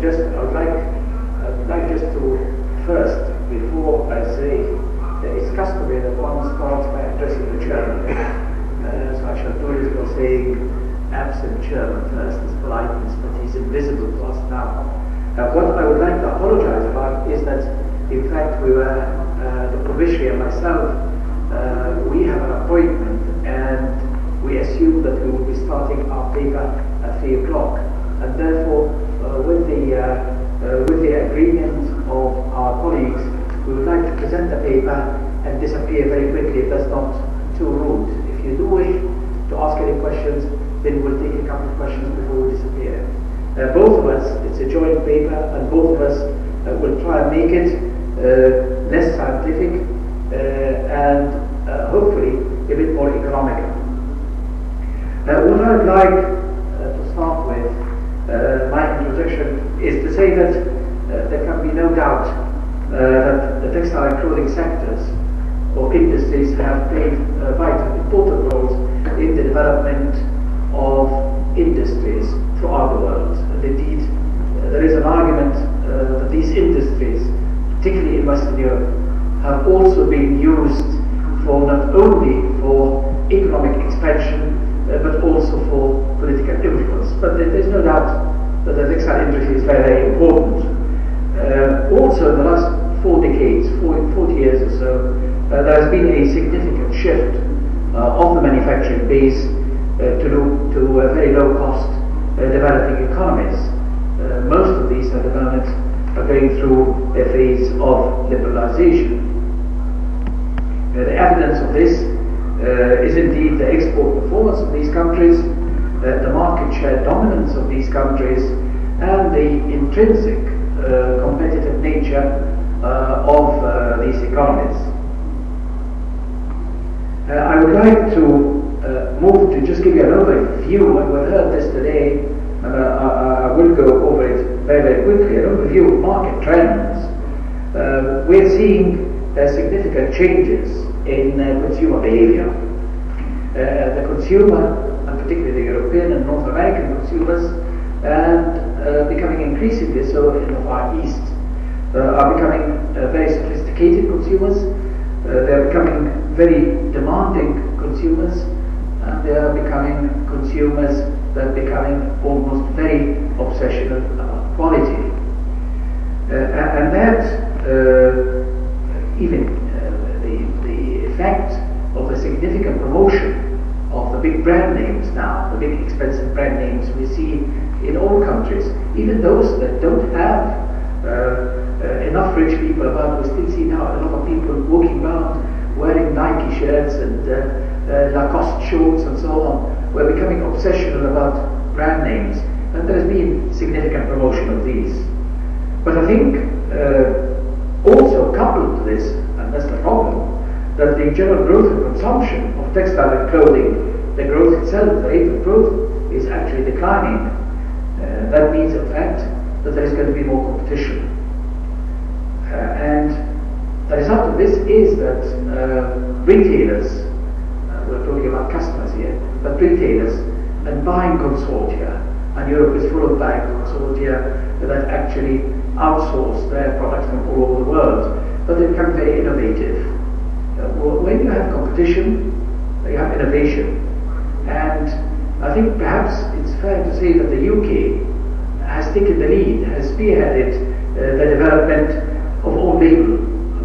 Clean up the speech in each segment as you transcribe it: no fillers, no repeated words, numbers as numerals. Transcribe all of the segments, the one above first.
would like just to first, before I say, it's customary that one starts by addressing the chairman. So I shall do this by saying absent chairman first, as politeness, but he's invisible to us now. What I would like to apologize about is that, in fact, we were, Dr. Bishry and myself, we have an appointment, and we assumed that we would be starting our paper at 3 o'clock. And therefore, with the agreement of our colleagues, we would like to present the paper and disappear very quickly if that's not too rude. If you do wish to ask any questions, then we'll take a couple of questions before we disappear. Both of us, it's a joint paper, and both of us will try and make it less scientific and hopefully a bit more economical. What I would like to start with, my introduction, is to say that there can be no doubt that the textile and clothing sectors or industries have played vital, important roles in the development of industries throughout the world. And indeed, there is an argument that these industries, particularly in Western Europe, have also been used for not only for economic expansion, but also for political influence. But there's no doubt that the textile industry is very, very important. Also, in the last 4 decades, 40 years or so, there has been a significant shift of the manufacturing base to very low cost developing economies. Most of these at the moment are going through a phase of liberalization. The evidence of this is indeed the export performance of these countries, the market share dominance of these countries, and the intrinsic competitive nature of these economies. I would like to move to just give you an overview, and we've heard this today, and I will go over it very, very quickly, an overview of market trends. We're seeing significant changes in consumer behavior. The consumer, and particularly the European and North American consumers, and becoming increasingly so in the Far East, are becoming very sophisticated consumers. They're becoming very demanding consumers, and they are becoming consumers that are becoming almost very obsessional about quality. And that even the effect of a significant promotion of the big brand names now, the big expensive brand names we see in all countries, even those that don't have enough rich people about, we still see now a lot of people walking around wearing Nike shirts and Lacoste shorts and so on. We're becoming obsessional about brand names, and there's been significant promotion of these. But I think also coupled to this, and that's the problem, that the general growth of consumption of textile and clothing, the growth itself, the rate of growth, is actually declining. That means, in fact, that there is going to be more competition. And the result of this is that retailers, we're talking about customers here, but retailers and buying consortia, and Europe is full of buying consortia that actually outsource their products from all over the world, but they become very innovative. When you have competition, you have innovation. And I think perhaps it's fair to say that the UK has taken the lead, has spearheaded the development of own label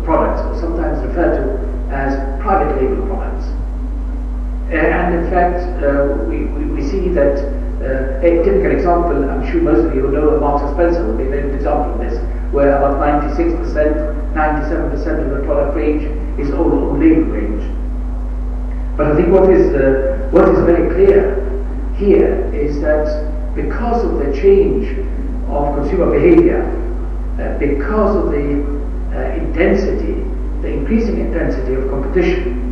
products, or sometimes referred to as private label products. And in fact, we see that a typical example, I'm sure most of you will know that Marks & Spencer will be a very good example of this, where about 96%, 97% of the product range is own label range. But I think what is very clear here is that because of the change of consumer behavior, because of the intensity, the increasing intensity of competition,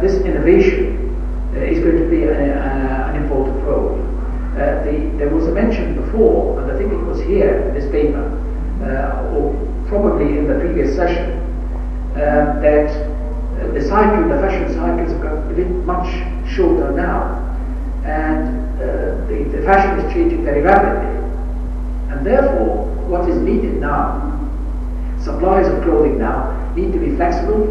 this innovation is going to play an important role. There was a mention before, and I think it was here in this paper, or probably in the previous session, that the fashion cycles have got a bit much shorter now, and the fashion is changing very rapidly. And And therefore, what is needed now, suppliers of clothing now need to be flexible,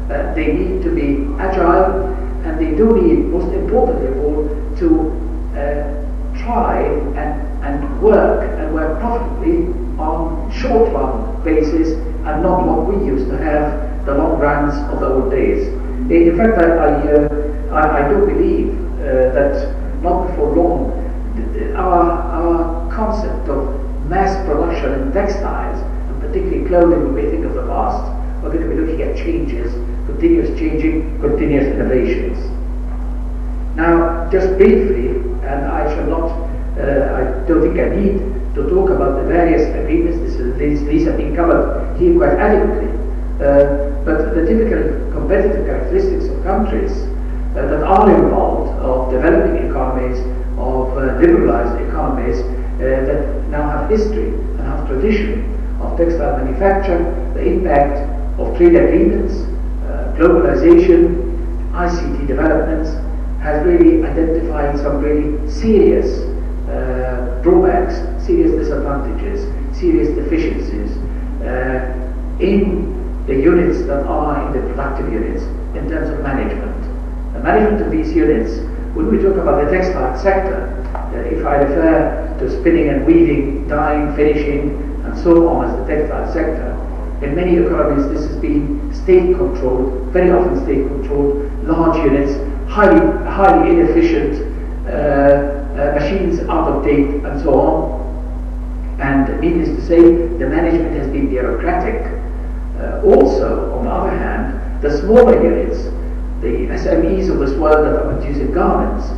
they need to be agile, and they do need, most importantly of all, to try and work profitably on short-run basis and not what we used to have, the long runs of the old days. In fact, I do believe that not before long, our concept of mass production in textiles, and particularly clothing, when we think of the past, we're going to be looking at changes, continuous changing, continuous innovations. Now, just briefly, and I shall not, I don't think I need to talk about the various agreements, these have been covered here quite adequately, but the typical competitive characteristics of countries that are involved, of developing economies, of liberalized economies, that now have history and have tradition of textile manufacture, the impact of trade agreements, globalization, ICT developments, has really identified some really serious drawbacks, serious disadvantages, serious deficiencies in the units that are in the productive units in terms of management. The management of these units, when we talk about the textile sector, if I refer to spinning and weaving, dyeing, finishing, and so on as the textile sector, in many economies this has been state-controlled, very often state-controlled, large units, highly inefficient, machines out of date, and so on. And needless to say, the management has been bureaucratic. Also, on the other hand, the smaller units, the SMEs of this world that are producing garments,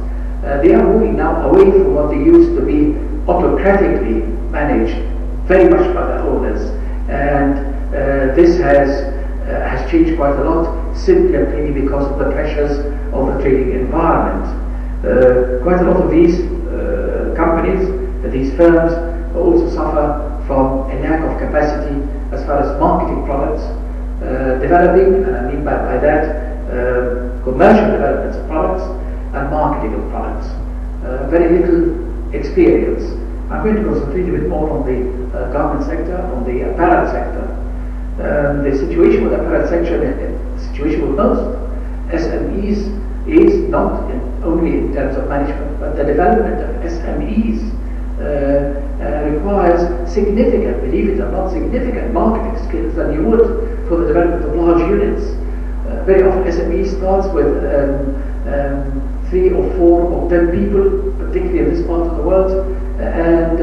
they are moving now away from what they used to be autocratically managed, very much by the owners. And this has changed quite a lot, simply and plainly because of the pressures of the trading environment. Quite a lot of these companies, these firms, also suffer from a lack of capacity as far as marketing products, developing, and I mean by that commercial developments of products and marketing of products. Very little experience. I'm going to concentrate a bit more on the garment sector, on the apparel sector. The situation with the apparel sector, the situation with most SMEs is not only in terms of management, but the development of SMEs requires significant, believe it or not, significant marketing skills than you would for the development of large units. Very often SME starts with 3 or 4 or 10 people, particularly in this part of the world, and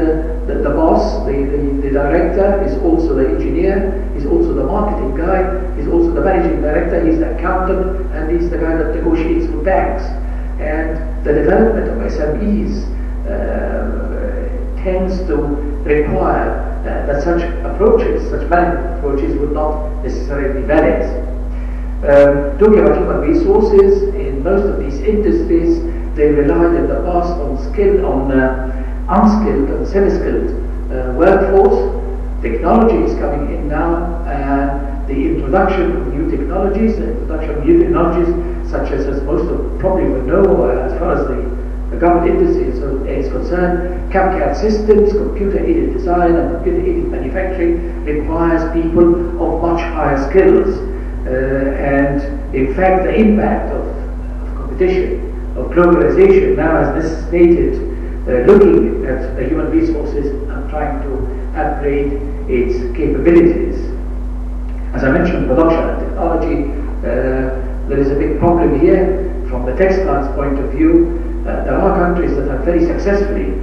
the boss, the director, is also the engineer, is also the marketing guy, is also the managing director, he's the accountant, and he's the guy that negotiates with banks. And the development of SMEs tends to require that such approaches, such management approaches, would not necessarily be valid. Talking about human resources, in most of these industries, they relied in the past on unskilled and semi-skilled workforce. Technology is coming in now, and the introduction of new technologies, such as most of probably will know, as far as the government industry is concerned, CAD systems, computer-aided design and computer-aided manufacturing requires people of much higher skills. And in fact, the impact of competition, of globalization, now as necessitated looking at the human resources and trying to upgrade its capabilities. As I mentioned, production and technology, there is a big problem here from the textiles point of view. There are countries that have very successfully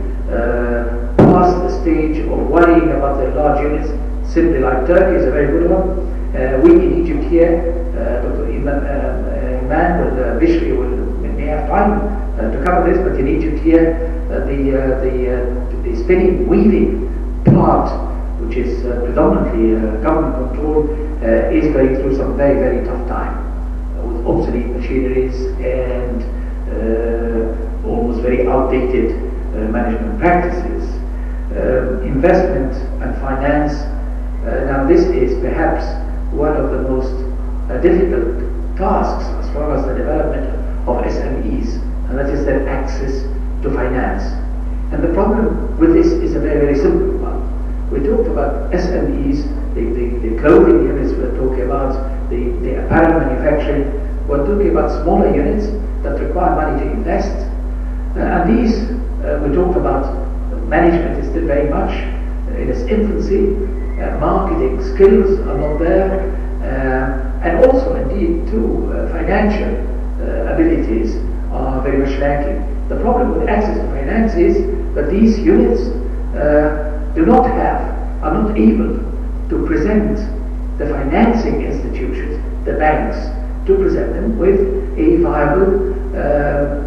passed the stage of worrying about their large units, simply like Turkey is a very good one. We in Egypt here, Dr. Iman will, Bishry may have time to cover this, but in Egypt here, the spinning, weaving part, which is predominantly government controlled, is going through some very, very tough time with obsolete machineries and almost very outdated management practices. Investment and finance, now this is perhaps one of the most difficult tasks as far as the development of SMEs, and that is their access to finance. And the problem with this is a very, very simple one. We talked about SMEs, the clothing units we're talking about, the apparel manufacturing. We're talking about smaller units that require money to invest. And these, we talked about, management is still very much in its infancy. Marketing skills are not there. And also, indeed, too, financial abilities are very much lacking. The problem with access to finance is that these units are not able to present the financing institutions, the banks, to present them with a viable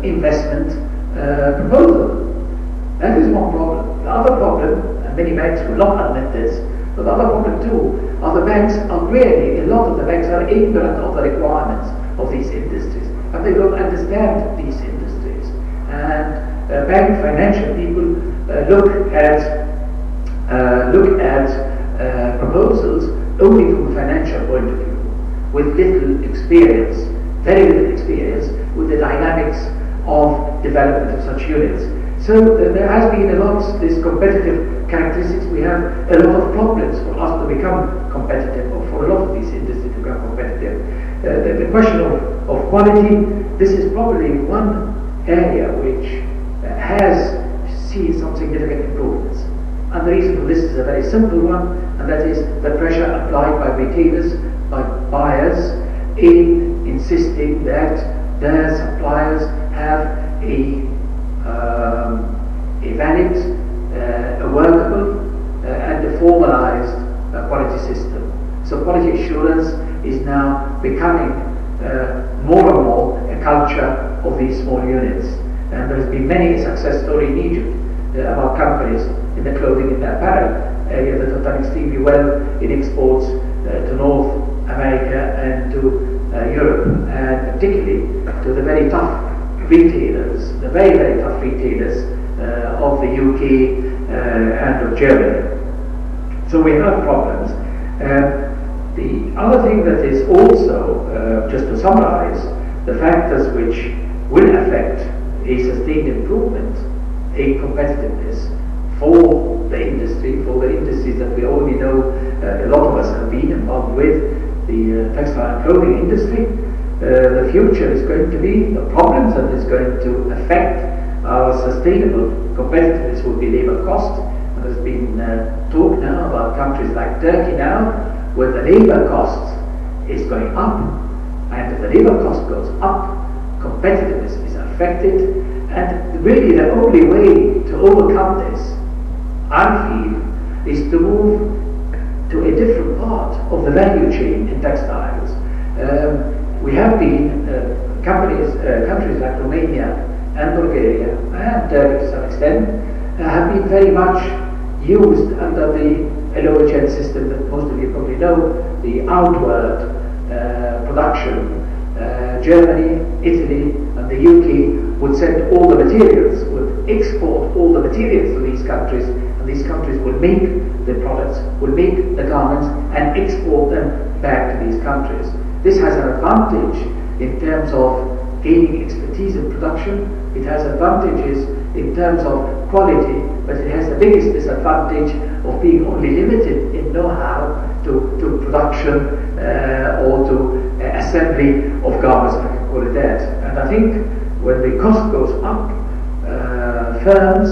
investment proposal. That is one problem. The other problem, and many banks will not admit this, but the other problem too, are the banks are really, a lot of the banks are ignorant of the requirements of these industries, and they don't understand these industries. And bank financial people look at proposals only from a financial point of view, with little experience, very little experience with the dynamics of development of such units. So there has been a lot of these competitive characteristics. We have a lot of problems for us to become competitive, or for a lot of these industries to become competitive. The question of quality, this is probably one area which has seen some significant improvements. And the reason for this is a very simple one, and that is the pressure applied by retailers, by buyers, in insisting that their suppliers have a valid, a workable, and a formalized quality system. So quality assurance is now becoming more and more a culture of these small units. And there has been many success stories in Egypt about companies in the clothing and the apparel area that have done extremely well in exports to North America and to Europe, and particularly to the very tough retailers, the very, very tough retailers of the UK and of Germany. So we have problems. The other thing that is also, just to summarize, the factors which will affect a sustained improvement in competitiveness for the industries that we already know, a lot of us have been involved with, the textile and clothing industry. The future is going to be, the problems that is going to affect our sustainable competitiveness will be labor cost. And there's been talk now about countries like Turkey now, where the labor cost is going up, and if the labor cost goes up, competitiveness is affected. And really the only way to overcome this, I feel, is to move to a different part of the value chain in textiles. We have been countries like Romania and Bulgaria and Turkey to some extent have been very much used under the LOHN system that most of you probably know, the outward production. Germany, Italy and the UK would send all the materials, would export all the materials to these countries, and these countries would make the products, would make the garments and export them back to these countries. This has an advantage in terms of gaining expertise in production. It has advantages in terms of quality, but it has the biggest disadvantage of being only limited in know-how to production or to assembly of garments, if I can call it that. And I think when the cost goes up, firms,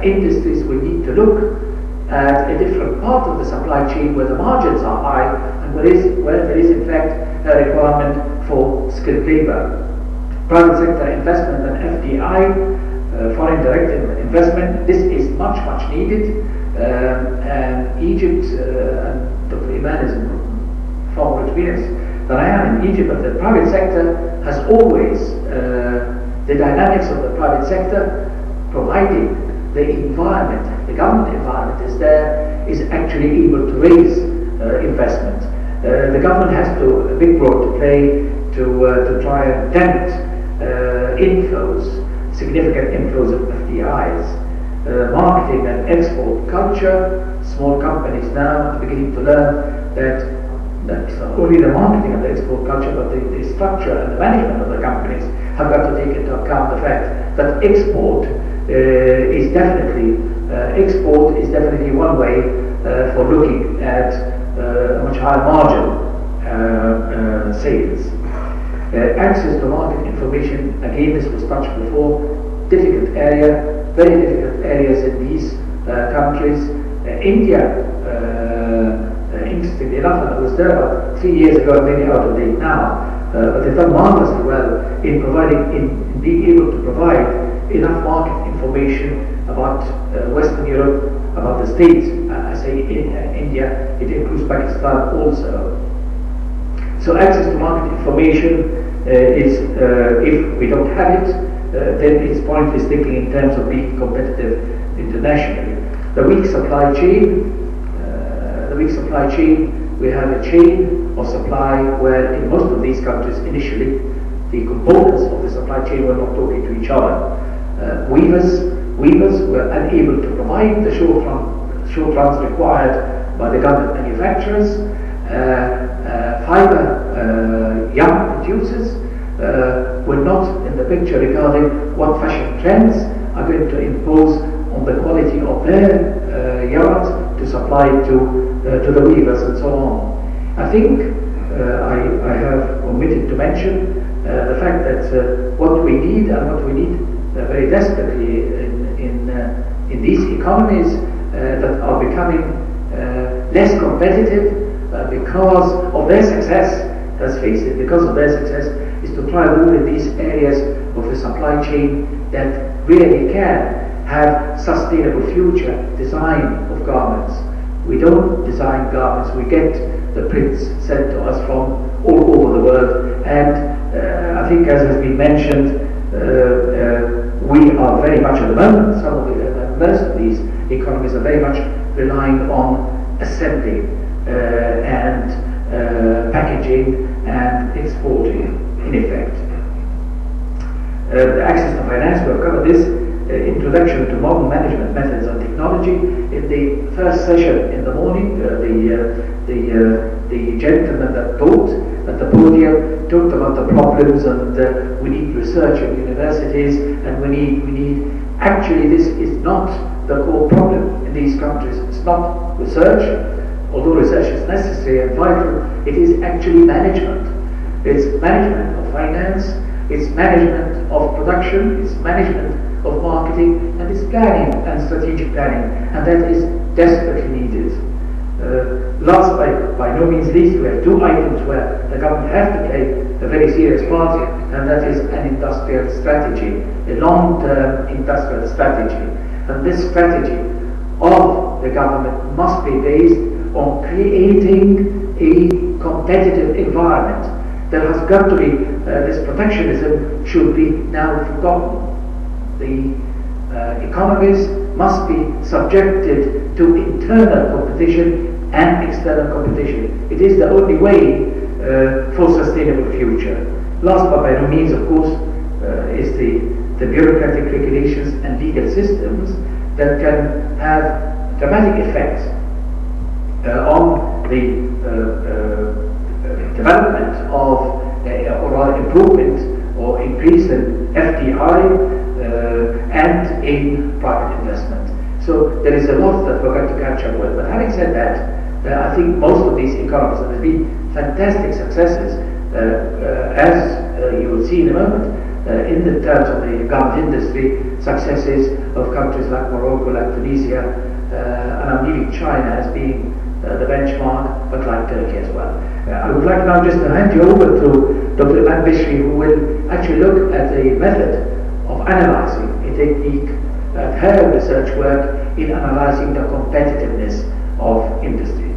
industries will need to look at a different part of the supply chain where the margins are high and where there is in fact a requirement for skilled labor. Private sector investment and FDI, foreign direct investment, this is much needed. And Egypt, and Dr. Iman is far more experienced than I am in Egypt, but the private sector has always, the dynamics of the private sector, providing the environment, the government environment is actually able to raise investment. The government has a big role to play to try and tempt inflows, significant inflows of FDIs. Marketing and export culture, small companies now are beginning to learn that it's not only the marketing and the export culture, but the structure and the management of the companies have got to take into account the fact that export is definitely export is definitely one way for looking at a much higher margin sales. Access to market information, again this was touched before, difficult area, very difficult areas in these countries. India, interestingly enough, and I was there about 3 years ago, maybe out of date now, but they've done marvelously well in being able to provide enough market information about Western Europe, about the States. I say India, it includes Pakistan also. So access to market information is, if we don't have it, then it's pointless thinking in terms of being competitive internationally. The weak supply chain, we have a chain of supply where in most of these countries initially the components of the supply chain were not talking to each other. Weavers were unable to provide the short runs required by the garment manufacturers. Fiber young producers were not in the picture regarding what fashion trends are going to impose on the quality of their yarns to supply to the weavers and so on. I think I have omitted to mention the fact that what we need very desperately in these economies that are becoming less competitive because of their success, let's face it, because of their success, is to try and move in these areas of the supply chain that really can have sustainable future design of garments. We don't design garments, we get the prints sent to us from all over the world, and I think, as has been mentioned, we are very much at the moment, most of these economies are very much relying on assembly and packaging and exporting, in effect. The access to finance, we have covered this. Introduction to modern management methods and technology. In the first session in the morning, the gentleman that taught at the podium talked about the problems, and we need research in universities, and we need. Actually, this is not the core problem in these countries. It's not research, although research is necessary and vital. It is actually management. It's management of finance. It's management of production. It's management of marketing, and it's planning and strategic planning, and that is desperately needed. Last, by no means least, we have two items where the government has to play a very serious part, and that is an industrial strategy, a long-term industrial strategy. And this strategy of the government must be based on creating a competitive environment. There has got to be, this protectionism should be now forgotten. The economies must be subjected to internal competition and external competition. It is the only way for sustainable future. Last but by no means, of course, is the bureaucratic regulations and legal systems that can have dramatic effects on the development of or improvement or increase in FDI and in private investment. So there is a lot that we're going to catch up with. But having said that, I think most of these economies, there have been fantastic successes, as you will see in a moment, in the terms of the garment industry, successes of countries like Morocco, like Tunisia, and I'm leaving China as being the benchmark, but like Turkey as well. I would like now just to hand you over to Dr. Iman Bishry, who will actually look at a method of analyzing, a technique at her research work in analyzing the competitiveness of industry.